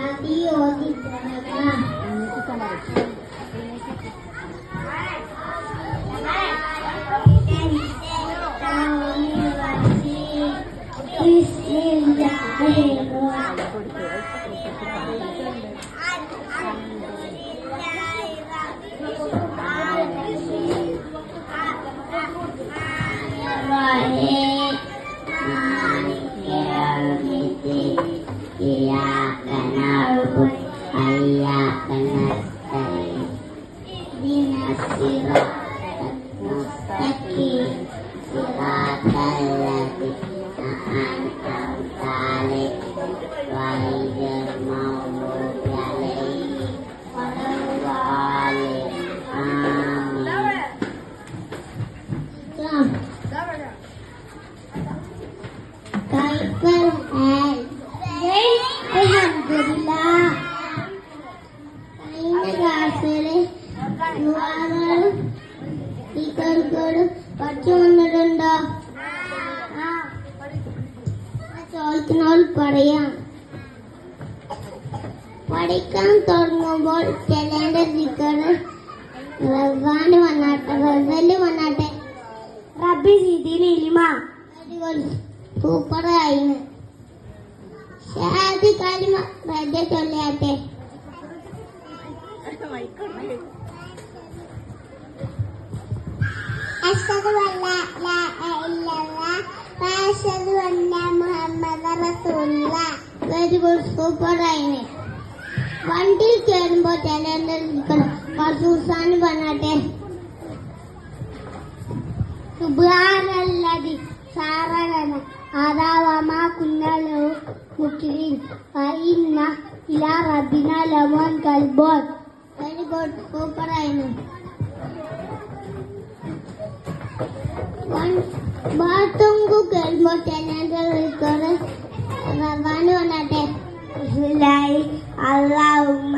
आदि ओदि പറയാം. പഠിക്കാൻ തുടങ്ങുമ്പോൾ ചെല്ലേണ്ട ദിക്കറ് റസാല് വന്നാട്ടെ റബ്ബി സീതിന് ഇലിമ സൂപ്പറായിന് ഷാദി കാലിമ റജ ചൊല്ലയാട്ടെ. അഷ്ഹദു അല്ലാ ഇലാഹ ഇല്ലല്ലാഹ് വ അഷ്ഹദു അന്ന മുഹമ്മദൻ റസൂലുള്ളാഹ്. വെരി ഗുഡ്, സൂപ്പറായിന്. വണ്ടിയിൽ കയറുമ്പോ കസൂസാന് പറഞ്ഞാട്ടെ. സുബ്ഹാനല്ലദി സാറലന ആദാവമാ കുന്നലു മുഖ്രിൻ ഫഇന്ന ഇലാ റബ്ബിന ലമൻ കൽബോൻ. Very good, സൂപ്പറായിന്. ബാത്തുങ്കു കയറുമ്പോ ചെല്ലേണ്ട റവാന് പറഞ്ഞാട്ടെ. അല്ലാഹുമ്മ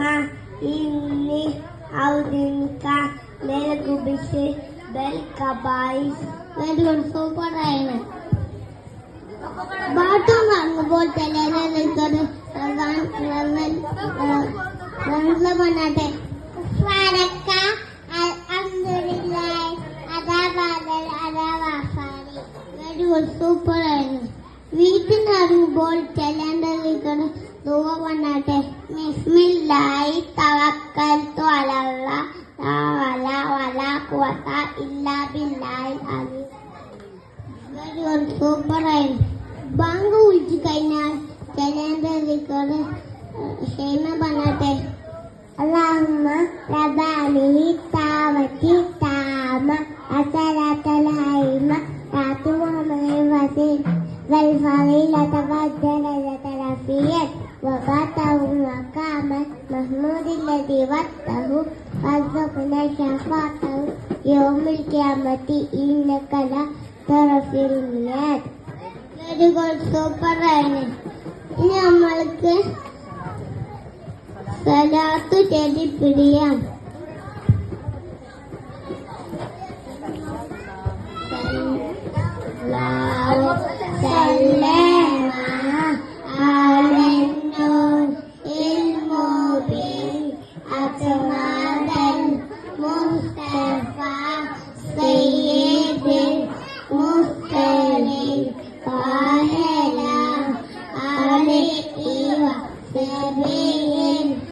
ഇന്നി ഔദിൻക മിനൽ ഖുബൂസി വൽ ഖബായിസ്. വെരി ഗുഡ്, സൂപ്പറായിന്. ബാത്റൂം വാങ്ങുമ്പോൾ ചെല്ലേണ്ട പറഞ്ഞാട്ടെ. Very good, സൂപ്പറായിന്. വീട്ടിലിറങ്ങുമ്പോൾ ചെല്ലേണ്ട ദുആ പറഞ്ഞാട്ടെ. ബിസ്മില്ലാഹി തവക്കൽതു അലല്ലാഹ് ലാ ഹൗല വലാ ഖുവത ഇല്ലാ ബില്ലാഹിൽ അലീം. വെരി ഗുഡ്, സൂപ്പറായിന്. ബാങ്ക് വിളിച്ചു കഴിഞ്ഞാൽ ചെല്ലേണ്ട ദിക്റ് ഷെയ്മ പറഞ്ഞാട്ടെ. അല്ലാഹുമ്മ റബ്ബാനി താവത്തി താമ അസലത്തൽ ഹൈമ താത്തു മുഹമ്മദ് വസീൽ والفضيلة والدرجة الرفيعة وقاته مقاما محمود الذي وقته وارزقنا شفاعته يوم القيامة إنك لا تخلف الميعاد. വെരി ഗുഡ്, സൂപ്പറാണ്. ഇനി നമ്മൾക്ക് സലാത്ത് ചൊല്ലി പിടിയാം. Amen.